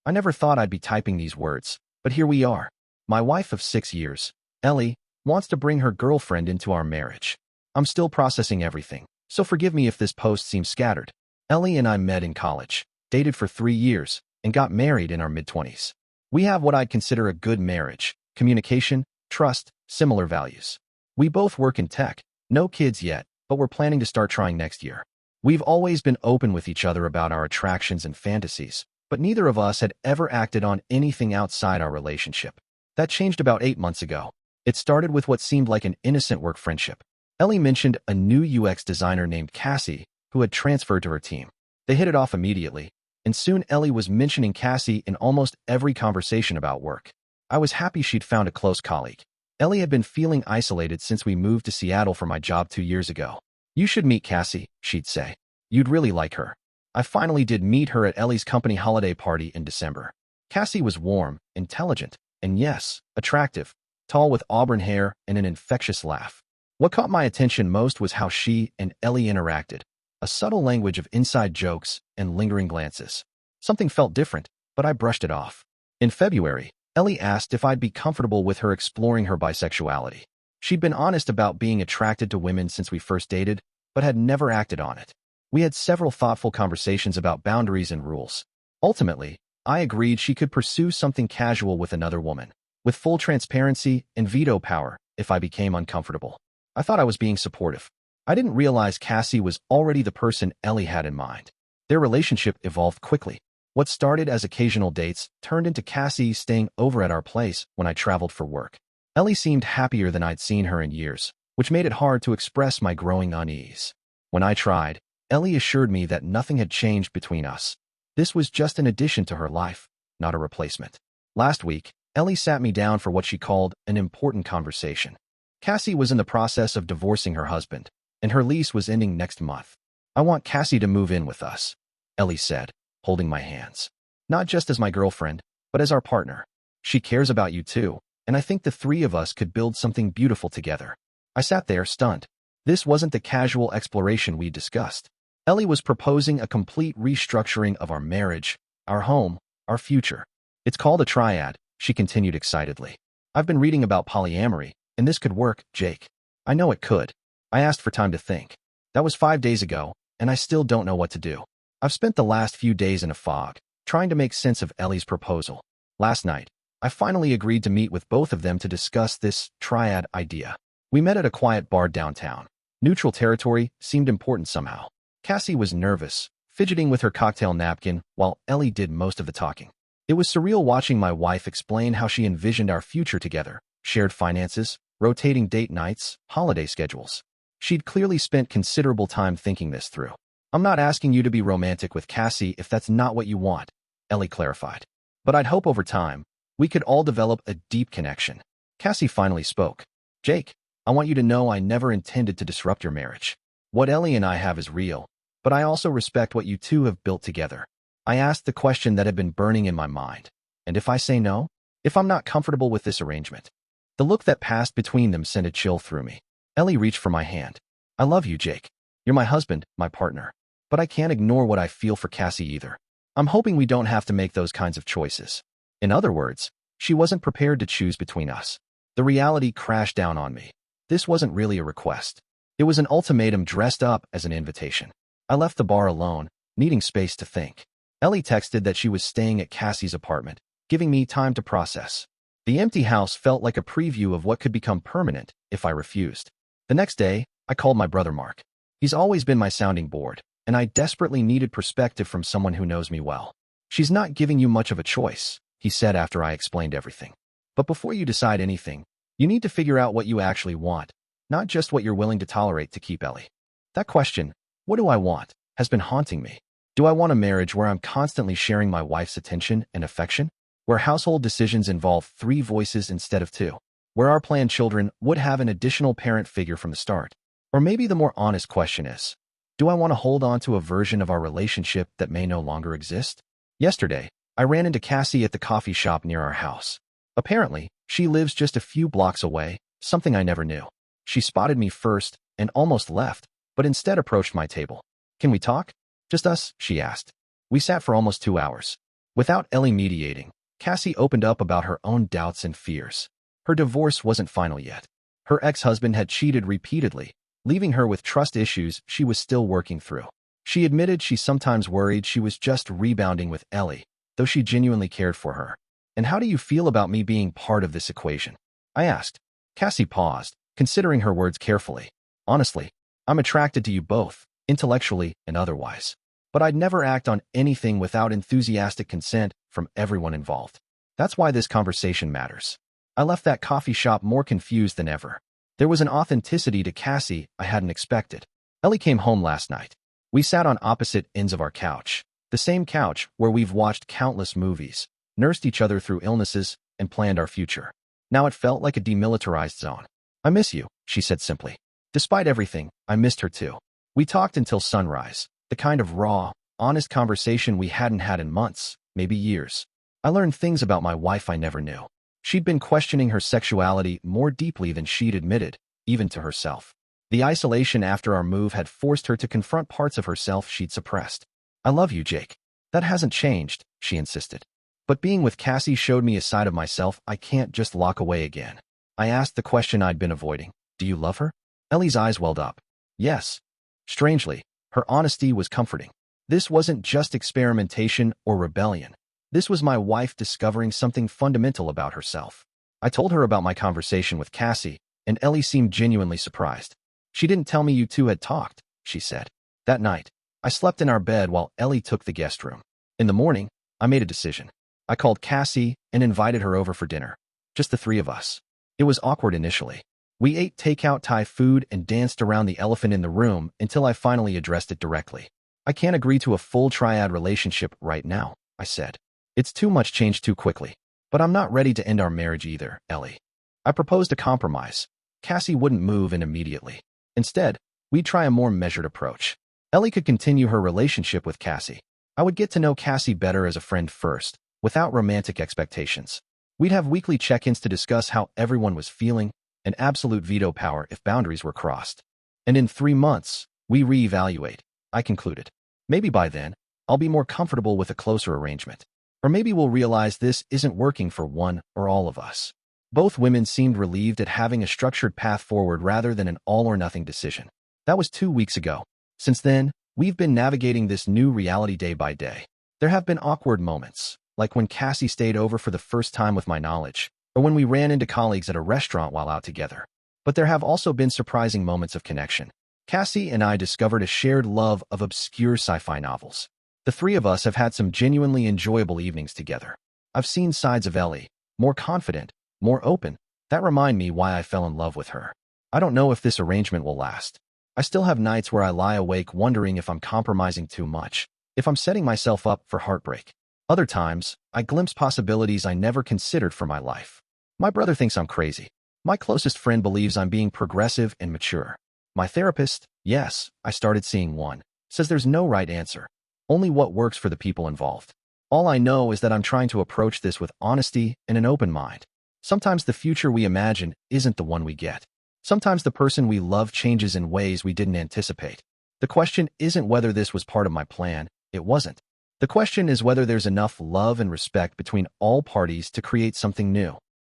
I never thought I'd be typing these words, but here we are. My wife of 6 years, Ellie, wants to bring her girlfriend into our marriage. I'm still processing everything, so forgive me if this post seems scattered. Ellie and I met in college, dated for 3 years, and got married in our mid-20s. We have what I'd consider a good marriage: communication, trust, similar values. We both work in tech, no kids yet, but we're planning to start trying next year. We've always been open with each other about our attractions and fantasies, but neither of us had ever acted on anything outside our relationship. That changed about 8 months ago. It started with what seemed like an innocent work friendship. Ellie mentioned a new UX designer named Cassie who had transferred to her team. They hit it off immediately, and soon Ellie was mentioning Cassie in almost every conversation about work. I was happy she'd found a close colleague. Ellie had been feeling isolated since we moved to Seattle for my job 2 years ago. "You should meet Cassie," she'd say. "You'd really like her." I finally did meet her at Ellie's company holiday party in December. Cassie was warm, intelligent, and yes, attractive, tall with auburn hair and an infectious laugh. What caught my attention most was how she and Ellie interacted, a subtle language of inside jokes and lingering glances. Something felt different, but I brushed it off. In February, Ellie asked if I'd be comfortable with her exploring her bisexuality. She'd been honest about being attracted to women since we first dated, but had never acted on it. We had several thoughtful conversations about boundaries and rules. Ultimately, I agreed she could pursue something casual with another woman, with full transparency and veto power if I became uncomfortable. I thought I was being supportive. I didn't realize Cassie was already the person Ellie had in mind. Their relationship evolved quickly. What started as occasional dates turned into Cassie staying over at our place when I traveled for work. Ellie seemed happier than I'd seen her in years, which made it hard to express my growing unease. When I tried, Ellie assured me that nothing had changed between us. This was just an addition to her life, not a replacement. Last week, Ellie sat me down for what she called an important conversation. Cassie was in the process of divorcing her husband, and her lease was ending next month. "I want Cassie to move in with us," Ellie said, holding my hands. "Not just as my girlfriend, but as our partner. She cares about you too, and I think the three of us could build something beautiful together." I sat there, stunned. This wasn't the casual exploration we discussed. Ellie was proposing a complete restructuring of our marriage, our home, our future. "It's called a triad," she continued excitedly. "I've been reading about polyamory, and this could work, Jake." I know it could. I asked for time to think. That was 5 days ago, and I still don't know what to do. I've spent the last few days in a fog, trying to make sense of Ellie's proposal. Last night, I finally agreed to meet with both of them to discuss this triad idea. We met at a quiet bar downtown. Neutral territory seemed important somehow. Cassie was nervous, fidgeting with her cocktail napkin, while Ellie did most of the talking. It was surreal watching my wife explain how she envisioned our future together: shared finances, rotating date nights, holiday schedules. She'd clearly spent considerable time thinking this through. "I'm not asking you to be romantic with Cassie if that's not what you want," Ellie clarified. "But I'd hope over time, we could all develop a deep connection." Cassie finally spoke. "Jake, I want you to know I never intended to disrupt your marriage. What Ellie and I have is real, but I also respect what you two have built together." I asked the question that had been burning in my mind. "And if I say no? If I'm not comfortable with this arrangement?" The look that passed between them sent a chill through me. Ellie reached for my hand. "I love you, Jake. You're my husband, my partner. But I can't ignore what I feel for Cassie either. I'm hoping we don't have to make those kinds of choices." In other words, she wasn't prepared to choose between us. The reality crashed down on me. This wasn't really a request. It was an ultimatum dressed up as an invitation. I left the bar alone, needing space to think. Ellie texted that she was staying at Cassie's apartment, giving me time to process. The empty house felt like a preview of what could become permanent if I refused. The next day, I called my brother Mark. He's always been my sounding board, and I desperately needed perspective from someone who knows me well. "She's not giving you much of a choice," he said after I explained everything. "But before you decide anything, you need to figure out what you actually want, not just what you're willing to tolerate to keep Ellie." That question, "what do I want?" has been haunting me. Do I want a marriage where I'm constantly sharing my wife's attention and affection? Where household decisions involve 3 voices instead of 2? Where our planned children would have an additional parent figure from the start? Or maybe the more honest question is, do I want to hold on to a version of our relationship that may no longer exist? Yesterday, I ran into Cassie at the coffee shop near our house. Apparently, she lives just a few blocks away, something I never knew. She spotted me first and almost left, but instead approached my table. "Can we talk? Just us?" she asked. We sat for almost 2 hours. Without Ellie mediating, Cassie opened up about her own doubts and fears. Her divorce wasn't final yet. Her ex-husband had cheated repeatedly, leaving her with trust issues she was still working through. She admitted she sometimes worried she was just rebounding with Ellie, though she genuinely cared for her. "And how do you feel about me being part of this equation?" I asked. Cassie paused, considering her words carefully. "Honestly, I'm attracted to you both, intellectually and otherwise. But I'd never act on anything without enthusiastic consent from everyone involved. That's why this conversation matters." I left that coffee shop more confused than ever. There was an authenticity to Cassie I hadn't expected. Ellie came home last night. We sat on opposite ends of our couch, the same couch where we've watched countless movies, nursed each other through illnesses, and planned our future. Now it felt like a demilitarized zone. "I miss you," she said simply. Despite everything, I missed her too. We talked until sunrise, the kind of raw, honest conversation we hadn't had in months, maybe years. I learned things about my wife I never knew. She'd been questioning her sexuality more deeply than she'd admitted, even to herself. The isolation after our move had forced her to confront parts of herself she'd suppressed. "I love you, Jake. That hasn't changed," she insisted. "But being with Cassie showed me a side of myself I can't just lock away again." I asked the question I'd been avoiding. "Do you love her?" Ellie's eyes welled up. "Yes." Strangely, her honesty was comforting. This wasn't just experimentation or rebellion. This was my wife discovering something fundamental about herself. I told her about my conversation with Cassie, and Ellie seemed genuinely surprised. "She didn't tell me you two had talked," she said. That night, I slept in our bed while Ellie took the guest room. In the morning, I made a decision. I called Cassie and invited her over for dinner. Just the three of us. It was awkward initially. We ate takeout Thai food and danced around the elephant in the room until I finally addressed it directly. "I can't agree to a full triad relationship right now," I said. "It's too much change too quickly. But I'm not ready to end our marriage either, Ellie." I proposed a compromise. Cassie wouldn't move in immediately. Instead, we'd try a more measured approach. Ellie could continue her relationship with Cassie. I would get to know Cassie better as a friend first, without romantic expectations. We'd have weekly check-ins to discuss how everyone was feeling, and absolute veto power if boundaries were crossed. And in 3 months, we reevaluate, I concluded. Maybe by then, I'll be more comfortable with a closer arrangement. Or maybe we'll realize this isn't working for one or all of us. Both women seemed relieved at having a structured path forward rather than an all-or-nothing decision. That was 2 weeks ago. Since then, we've been navigating this new reality day by day. There have been awkward moments, like when Cassie stayed over for the first time with my knowledge, or when we ran into colleagues at a restaurant while out together. But there have also been surprising moments of connection. Cassie and I discovered a shared love of obscure sci-fi novels. The three of us have had some genuinely enjoyable evenings together. I've seen sides of Ellie, more confident, more open, that remind me why I fell in love with her. I don't know if this arrangement will last. I still have nights where I lie awake wondering if I'm compromising too much, if I'm setting myself up for heartbreak. Other times, I glimpse possibilities I never considered for my life. My brother thinks I'm crazy. My closest friend believes I'm being progressive and mature. My therapist, yes, I started seeing one, says there's no right answer, only what works for the people involved. All I know is that I'm trying to approach this with honesty and an open mind. Sometimes the future we imagine isn't the one we get. Sometimes the person we love changes in ways we didn't anticipate. The question isn't whether this was part of my plan, it wasn't. The question is whether there's enough love and respect between all parties to create something new.